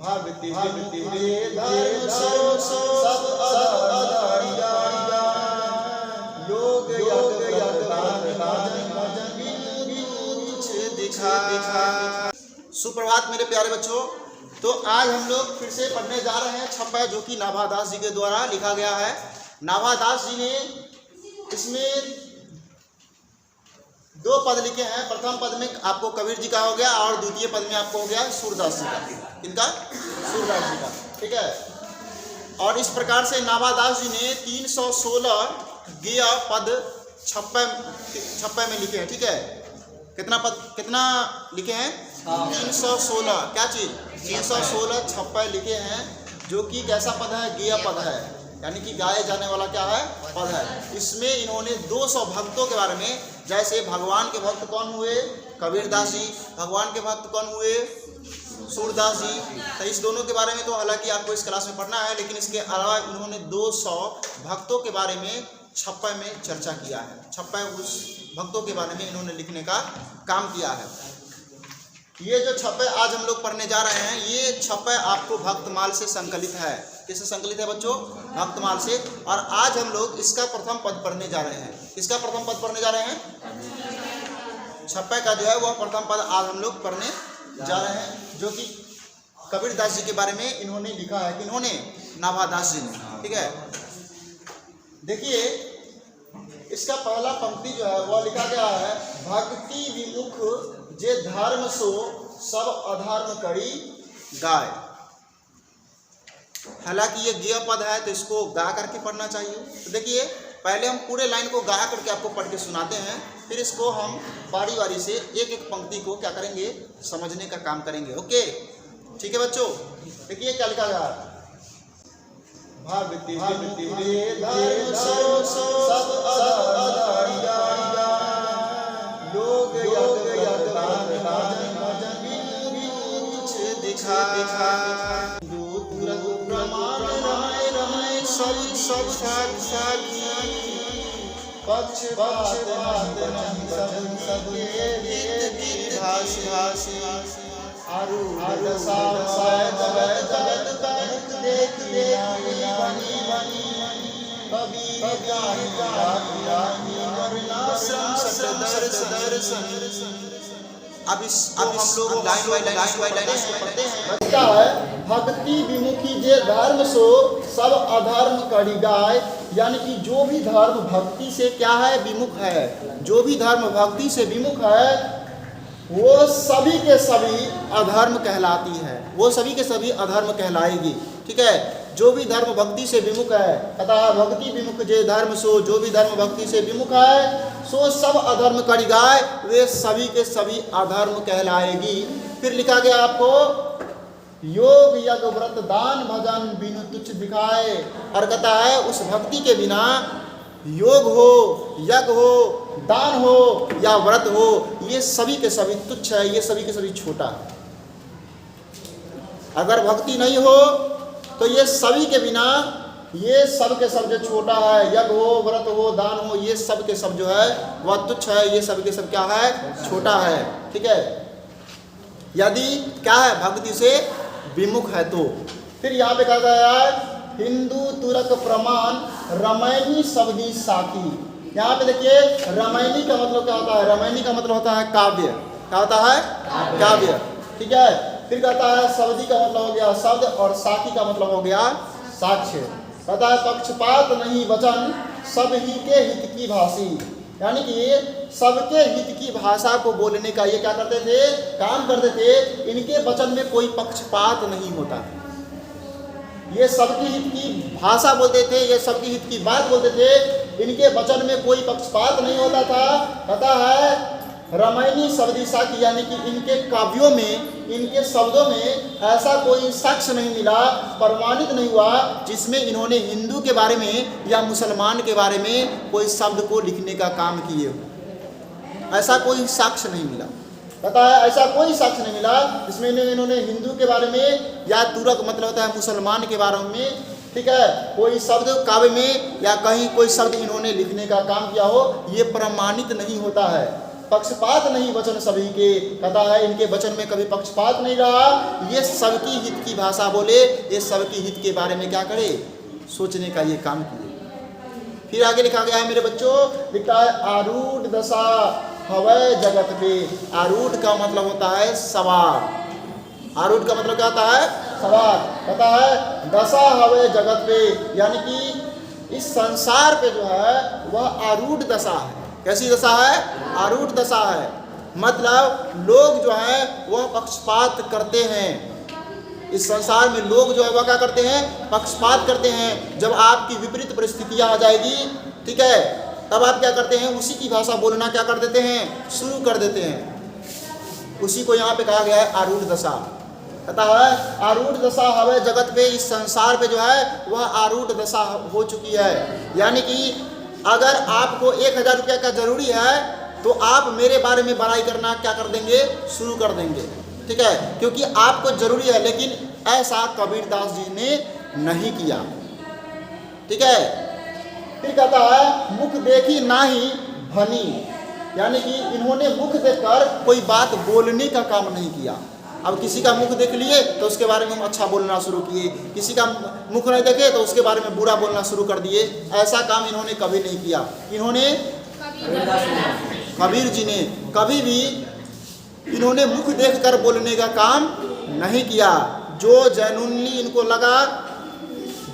भक्ति जे धर्म सो सब अधारिया योग दिखा। सुप्रभात मेरे प्यारे बच्चों। तो आज हम लोग फिर से पढ़ने जा रहे हैं छप्पा, जो कि नाभादास जी के द्वारा लिखा गया है। नाभादास जी ने इसमें दो पद लिखे हैं। प्रथम पद में आपको कबीर जी का हो गया और द्वितीय पद में आपको हो गया सूरदास जी का। इनका सूरदास जी का, ठीक है। और इस प्रकार से नाभादास जी ने 316 गेय पद छप्पे में लिखे हैं, ठीक है। कितना लिखे हैं? 316। क्या चीज? 316 छप्पे लिखे हैं, जो कि कैसा पद है? गेय पद है, यानी कि गाए जाने वाला क्या है? पद है। इसमें इन्होंने 200 भक्तों के बारे में, जैसे भगवान के भक्त कौन हुए? कबीरदास जी। भगवान के भक्त कौन हुए? सूरदास जी। तो इस दोनों के बारे में तो हालांकि आपको इस क्लास में पढ़ना है, लेकिन इसके अलावा इन्होंने 200 भक्तों के बारे में छप्पे में चर्चा किया है। छप्पे उस भक्तों के बारे में इन्होंने लिखने का काम किया है। ये जो छप्पे आज हम लोग पढ़ने जा रहे हैं, ये छप्पे आपको भक्तमाल से संकलित है। किससे संकलित है बच्चों? भक्तमाल से। और आज हम लोग इसका प्रथम पद पढ़ने जा रहे हैं। इसका प्रथम पद पढ़ने जा रहे हैं। छप्पे का जो है वह प्रथम पद आज हम लोग पढ़ने जा रहे हैं, जो कि कबीरदास जी के बारे में इन्होंने लिखा है। कि इन्होंने? नाभादास जी ने, ठीक है। देखिए, इसका पहला पंक्ति जो है वह लिखा गया है, भक्ति विमुख जे धर्म सो सब अधर्म करी गाय। हालांकि ये गेय पद है, तो इसको गा करके पढ़ना चाहिए। तो देखिए, पहले हम पूरे लाइन को गा करके आपको पढ़ के सुनाते हैं, फिर इसको हम बारी बारी से एक एक पंक्ति को क्या करेंगे? समझने का काम करेंगे। ओके, ठीक है बच्चों। देखिए क्या लिखा गया है, भक्ति जे धर्म सो सब अधारिया योग दिखा। प्रमाण रमाय सब साक्षी पक्षपात नहीं सब गीत भाषी आरूढ़ साय जगत तनिक देख बनी कबीर ज्ञानी दर्शन। अब हम लोग लाइन बाय लाइन इसको पढ़ते हैं। बचता है, भक्ति विमुखी जे धर्म सो सब अधर्म करी गाय। यानी कि जो भी धर्म भक्ति से क्या है? विमुख है। जो भी धर्म भक्ति से विमुख है, वो सभी के सभी अधर्म कहलाती है। वो सभी के सभी अधर्म कहलाएगी, ठीक है। जो भी धर्म भक्ति से विमुख है, अतः भक्ति विमुख जे धर्म सो, जो भी धर्म भक्ति से विमुख है, सो सब अधर्म करी गाय, वे सभी के सभी अधर्म कहलाएगी। फिर लिखा गया आपको, योग यज्ञ व्रत दान भजन बिनु तुच्छ दिखाए। और कहता है, उस भक्ति के बिना योग हो, यज्ञ हो, दान हो या व्रत हो, ये सभी के सभी तुच्छ है, ये सभी के सभी छोटा है। अगर भक्ति नहीं हो तो ये सभी के बिना ये सब के सब जो छोटा है, यज्ञ हो, व्रत हो, दान हो, ये सब के सब जो है वह तुच्छ है, ये सब के सब क्या है? छोटा है, ठीक है। यदि क्या है? भक्ति से विमुख है तो। फिर यहाँ पे कहा गया है, हिंदू तुरक प्रमाण रमैनी शब्दी साकी। यहाँ पे देखिए, रमैनी का मतलब क्या होता है? रमैनी का मतलब होता है काव्य। क्या होता है? काव्य, ठीक है। फिर कहता है, शब्दी का मतलब हो गया शब्द, और साकी का मतलब हो गया साक्ष्य। कहता है, पक्षपात नहीं वचन सब ही के हित की भाषी। यानी कि सबके हित की भाषा को बोलने का ये क्या करते थे? काम करते थे। इनके वचन में कोई पक्षपात नहीं होता। ये सबकी हित की भाषा बोलते थे, ये सबकी हित की बात बोलते थे। इनके वचन में कोई पक्षपात नहीं होता था। कहता है, रमैनी शब्दी साकी, यानी कि इनके काव्यों में, इनके शब्दों में ऐसा कोई साक्ष्य नहीं मिला, प्रमाणित नहीं हुआ, जिसमें इन्होंने हिंदू के बारे में या मुसलमान के बारे में कोई शब्द को लिखने का काम किए हो। ऐसा कोई साक्ष्य नहीं मिला। पता है, ऐसा कोई साक्ष्य नहीं मिला जिसमें इन्होंने हिंदू के बारे में या तुरक मतलब होता है मुसलमान के बारे में, ठीक है, कोई शब्द काव्य में या कहीं कोई शब्द इन्होंने लिखने का काम किया हो, ये प्रमाणित नहीं होता है। पक्षपात नहीं वचन सभी के, कहता है इनके वचन में कभी पक्षपात नहीं रहा, ये सबकी हित की भाषा बोले, ये सबकी हित के बारे में क्या करे, सोचने का ये काम किए। फिर आगे लिखा गया है मेरे बच्चों, लिखा है आरूढ़ दशा हवै जगत पे। आरूढ़ का मतलब होता है सवार, आरूढ़ का मतलब क्या होता है, सवार। कहता है दशा हवै जगत पे, यानी कि इस संसार पे जो है वह आरूढ़ दशा है। कैसी दशा है, आरूढ़ दशा है। मतलब लोग जो है वह पक्षपात करते हैं, इस संसार में लोग जो है वह क्या करते हैं, पक्षपात करते हैं। जब आपकी विपरीत परिस्थितियां आ जाएगी, ठीक है, तब आप क्या करते हैं, उसी की भाषा बोलना क्या कर देते हैं, शुरू कर देते हैं। उसी को यहाँ पे कहा गया है आरूढ़ दशा। कहता है आरूढ़ दशा हवे जगत पे, इस संसार पे जो है वह आरूढ़ दशा हो चुकी है। यानी कि अगर आपको 1000 रुपया का जरूरी है तो आप मेरे बारे में बड़ाई करना क्या कर देंगे, शुरू कर देंगे, ठीक है, क्योंकि आपको जरूरी है। लेकिन ऐसा कबीरदास जी ने नहीं किया, ठीक है। फिर कहता है मुख देखी नाही भनी, यानी कि इन्होंने मुख देखकर कोई बात बोलने का काम नहीं किया। अब किसी का मुख देख लिए तो उसके बारे में हम अच्छा बोलना शुरू किए, किसी का मुख नहीं देखे तो उसके बारे में बुरा बोलना शुरू कर दिए। ऐसा काम इन्होंने कभी नहीं किया। इन्होंने, कबीर जी ने कभी भी इन्होंने मुख देखकर बोलने का काम नहीं किया। जो जेन्युइनली इनको लगा,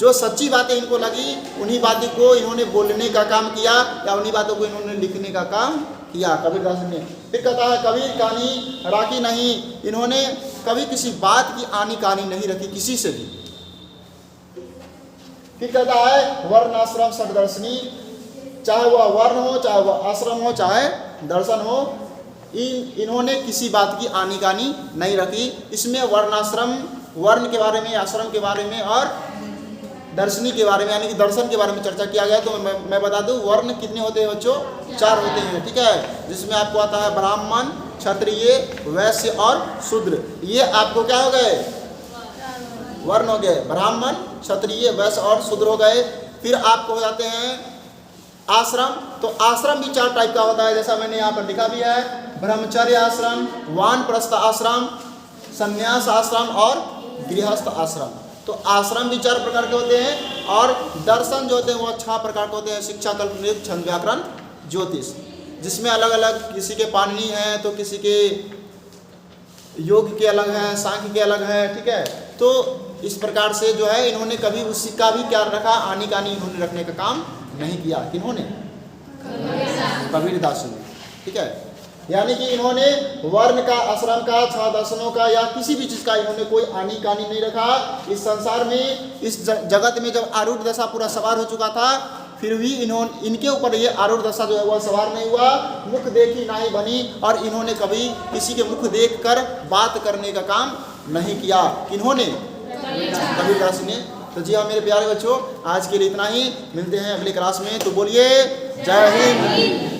जो सच्ची बातें इनको लगी, उन्हीं बातों को इन्होंने बोलने का काम किया, या उन्हीं बातों को इन्होंने लिखने का काम किया कबीरदास ने। फिर कहता है कबीर कहानी राखी नहीं, इन्होंने कभी किसी बात की आनी कहानी नहीं रखी किसी से भी। फिर कहता है वर्ण आश्रम सदर्शनी, चाहे वह वर्ण हो, चाहे वह आश्रम हो, चाहे दर्शन हो, इन्होंने किसी बात की आनी कहानी नहीं रखी। इसमें वर्णाश्रम, वर्ण के बारे में, आश्रम के बारे में और दर्शनी के बारे में, यानी कि दर्शन के बारे में चर्चा किया गया। तो मैं बता दूं वर्ण कितने होते हैं बच्चों, 4 होते हैं, ठीक है, जिसमें आपको आता है ब्राह्मण, क्षत्रिय, वैश्य और शूद्र। ये आपको क्या हो गए, वर्ण हो गए, ब्राह्मण, क्षत्रिय, वैश्य और शूद्र हो गए। फिर आपको हो जाते हैं आश्रम। तो आश्रम भी 4 टाइप का होता है, जैसा मैंने यहाँ पर लिखा भी है, ब्रह्मचर्य आश्रम, वानप्रस्थ आश्रम, संन्यास आश्रम और गृहस्थ आश्रम। तो आश्रम भी 4 प्रकार के होते हैं, और दर्शन जो होते हैं वो 6 प्रकार के होते हैं, शिक्षा, कल्पनिक, छंद, व्याकरण, ज्योतिष, जिसमें अलग अलग, किसी के पाणिनि है तो किसी के योग के अलग हैं, सांख्य के अलग हैं, ठीक है। तो इस प्रकार से जो है इन्होंने कभी उसी का भी क्या रखा, आनी कानी इन्होंने रखने का काम नहीं किया। किन्होंने, कबीरदास ने, ठीक है। यानी कि इन्होंने वर्ण का, आश्रम का, 6 दर्शनों का या किसी भी चीज़ का इन्होंने कोई आनी कानी नहीं रखा। इस संसार में, इस जगत में जब आरूढ़ दशा पूरा सवार हो चुका था, फिर भी इनके ऊपर ये आरूढ़ दशा जो है वह सवार नहीं हुआ। मुख देखी नाही बनी, और इन्होंने कभी किसी के मुख देखकर बात करने का काम नहीं किया। इन्होंने, कबीरदास ने। तो जी हाँ मेरे प्यारे बच्चों, आज के लिए इतना ही, मिलते हैं अगले क्लास में। तो बोलिए जय हिंद।